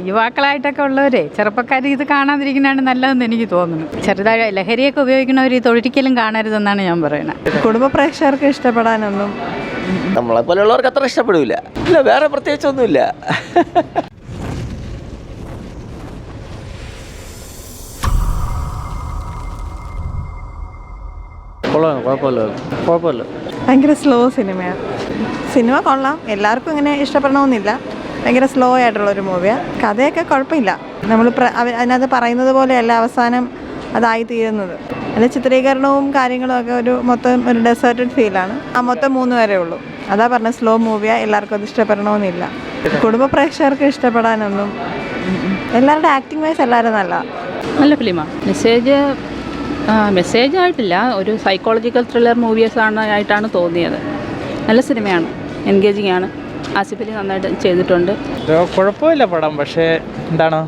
യുവാക്കളായിട്ടൊക്കെ ഉള്ളവരെ ചെറുപ്പക്കാർ ഇത് കാണാതിരിക്കുന്നതാണ് നല്ലതെന്ന് എനിക്ക് തോന്നുന്നു. ചെറുതായ ലഹരിയൊക്കെ ഉപയോഗിക്കുന്നവർ ഇത് ഒരിക്കലും കാണരുതെന്നാണ് ഞാൻ പറയുന്നത്. കുടുംബ പ്രേക്ഷകർക്ക് ഇഷ്ടപ്പെടാനൊന്നും നമ്മളെ പോലെയുള്ളവർക്ക് അത്ര ഇഷ്ടപ്പെടില്ല. ഇല്ല, വേറെ പ്രത്യേകിച്ചൊന്നുമില്ല. കുഴപ്പമില്ല. ഭയങ്കര സ്ലോ സിനിമയാണ്. സിനിമ കൊള്ളാം, എല്ലാവർക്കും ഇങ്ങനെ ഇഷ്ടപ്പെടണമെന്നില്ല. ഭയങ്കര സ്ലോ ആയിട്ടുള്ളൊരു മൂവിയാണ്. കഥയൊക്കെ കുഴപ്പമില്ല. നമ്മൾ അതിനകത്ത് പറയുന്നത് പോലെയല്ല അവസാനം അതായി തീരുന്നത്. അതിൻ്റെ ചിത്രീകരണവും കാര്യങ്ങളും ഒക്കെ മൊത്തം ഒരു ഡെസേർട്ടഡ് ഫീലാണ്. മൊത്തം 3 വരെ ഉള്ളൂ. അതാ പറഞ്ഞ സ്ലോ മൂവിയാണ്, എല്ലാവർക്കും അത് ഇഷ്ടപ്പെടണമെന്നില്ല. കുടുംബ പ്രേക്ഷകർക്ക് ഇഷ്ടപ്പെടാനൊന്നും. എല്ലാവരുടെ ആക്ടിങ് വൈസ് എല്ലാവരും നല്ല ഫിലിമാണ്. മെസ്സേജ് ആയിട്ടില്ല, ഒരു സൈക്കോളജിക്കൽ ത്രില്ലർ ആയിട്ടാണ് തോന്നിയത്. നല്ല സിനിമയാണ്, എൻഗേജിങ് ആണ്. ആസിഫ് അലി നന്നായിട്ട് ചെയ്തിട്ടുണ്ട്. കുഴപ്പമില്ല പടം. പക്ഷേ എന്താണ്,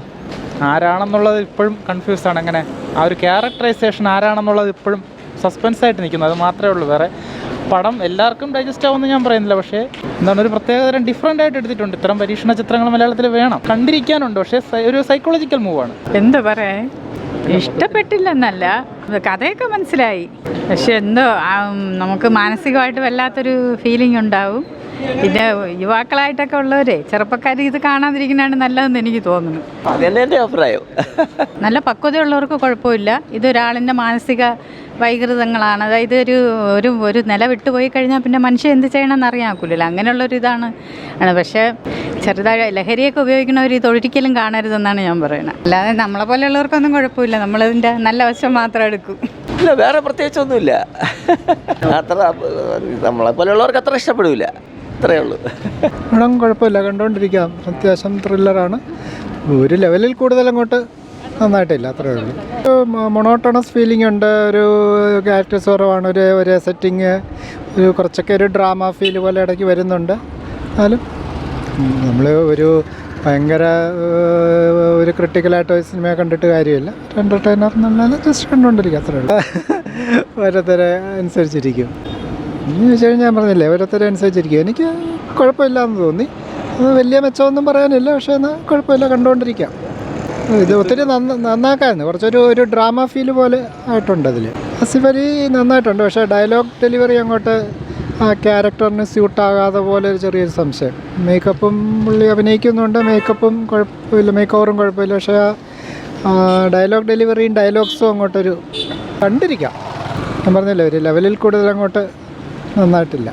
ആരാണെന്നുള്ളത് ഇപ്പോഴും കൺഫ്യൂസ് ആണ്. അങ്ങനെ ആ ഒരു ക്യാരക്ടറൈസേഷൻ ആരാണെന്നുള്ളത് ഇപ്പോഴും സസ്പെൻസായിട്ട് നിൽക്കുന്നു. അത് മാത്രമേ ഉള്ളൂ. വേറെ പടം എല്ലാവർക്കും ഡൈജസ്റ്റ് ആവുമെന്ന് ഞാൻ പറയുന്നില്ല. പക്ഷേ എന്താണ്, ഒരു പ്രത്യേകതരം ഡിഫറൻ്റ് ആയിട്ട് എടുത്തിട്ടുണ്ട്. ഇത്തരം പരീക്ഷണ ചിത്രങ്ങൾ മലയാളത്തിൽ വേണം, കണ്ടിരിക്കാനുണ്ട്. പക്ഷേ ഒരു സൈക്കോളജിക്കൽ മൂവാണ്. എന്താ പറയാ, ഇഷ്ടപ്പെട്ടില്ലെന്നല്ല, കഥയൊക്കെ മനസ്സിലായി. പക്ഷെ എന്തോ നമുക്ക് മാനസികമായിട്ട് വല്ലാത്തൊരു ഫീലിംഗ് ഉണ്ടാവും. പിന്നെ യുവാക്കളായിട്ടൊക്കെ ഉള്ളവരെ ചെറുപ്പക്കാർ ഇത് കാണാതിരിക്കുന്നതാണ് നല്ലതെന്ന് എനിക്ക് തോന്നുന്നു. അതെന്നെ അഭിപ്രായം. നല്ല പക്വതയുള്ളവർക്ക് കുഴപ്പമില്ല. ഇതൊരാളിൻ്റെ മാനസിക വൈകൃതങ്ങളാണ്. അതായത് ഒരു നില വിട്ടുപോയി കഴിഞ്ഞാൽ പിന്നെ മനുഷ്യൻ എന്ത് ചെയ്യണമെന്ന് അറിയാക്കില്ലല്ലോ. അങ്ങനെയുള്ളൊരിതാണ്. പക്ഷേ ചെറുതായ ലഹരിയൊക്കെ ഉപയോഗിക്കുന്നവർ ഇത് ഒരിക്കലും കാണരുതെന്നാണ് ഞാൻ പറയുന്നത്. അല്ലാതെ നമ്മളെ പോലെയുള്ളവർക്കൊന്നും കുഴപ്പമില്ല. നമ്മളതിൻ്റെ നല്ല വശം മാത്രം എടുക്കും. ഇല്ല, വേറെ പ്രത്യേകിച്ചൊന്നുമില്ല. അത്ര നമ്മളെ പോലെയുള്ളവർക്ക് അത്ര ഇഷ്ടപ്പെടില്ല. അത്രയേ ഉള്ളൂ. പടം കുഴപ്പമില്ല, കണ്ടുകൊണ്ടിരിക്കാം. അത്യാവശ്യം ത്രില്ലറാണ്. ഒരു ലെവലിൽ കൂടുതൽ അങ്ങോട്ട് നന്നായിട്ടില്ല, അത്രയേ ഉള്ളൂ. മൊണോട്ടോണസ് ഫീലിംഗ് ഉണ്ട്. ഒരു ക്യാരക്ടേഴ്സ് കുറവാണ്. ഒരു സെറ്റിങ്, കുറച്ചൊക്കെ ഒരു ഡ്രാമ ഫീൽ പോലെ ഇടയ്ക്ക് വരുന്നുണ്ട്. എന്നാലും നമ്മൾ ഭയങ്കര ഒരു ക്രിട്ടിക്കലായിട്ട് ഒരു സിനിമ കണ്ടിട്ട് കാര്യമില്ല. എൻ്റർടൈനർ എന്നുള്ളത് ജസ്റ്റ് കണ്ടുകൊണ്ടിരിക്കുക, അത്രയേ ഉള്ളൂ. ഓരോരുത്തരെ അനുസരിച്ചിരിക്കും. എന്ന് വെച്ച് കഴിഞ്ഞാൽ ഞാൻ പറഞ്ഞില്ലേ, ഓരോരുത്തരെ അനുസരിച്ചിരിക്കും. എനിക്ക് കുഴപ്പമില്ല എന്ന് തോന്നി. അത് വലിയ മെച്ചമൊന്നും പറയാനില്ല. പക്ഷേ എന്നാൽ കുഴപ്പമില്ല, കണ്ടുകൊണ്ടിരിക്കാം. ഇത് ഒത്തിരി നന്നാക്കായിരുന്നു. കുറച്ചൊരു ഡ്രാമ ഫീൽ പോലെ ആയിട്ടുണ്ട് അതിൽ. ആസിഫ് അലി നന്നായിട്ടുണ്ട്. പക്ഷേ ഡയലോഗ് ഡെലിവറി അങ്ങോട്ട് ആ ക്യാരക്ടറിന് സ്യൂട്ടാകാതെ പോലെ ഒരു ചെറിയൊരു സംശയം. മേക്കപ്പും പുള്ളി അഭിനയിക്കുന്നുണ്ട്, മേക്കപ്പും കുഴപ്പമില്ല, മേക്ക് ഓവറും കുഴപ്പമില്ല. പക്ഷേ ആ ഡയലോഗ് ഡെലിവറിയും ഡയലോഗ്സും അങ്ങോട്ടൊരു കണ്ടിരിക്കാം. ഞാൻ പറഞ്ഞില്ലേ, ഒരു ലെവലിൽ കൂടുതൽ അങ്ങോട്ട് നന്നായിട്ടില്ല.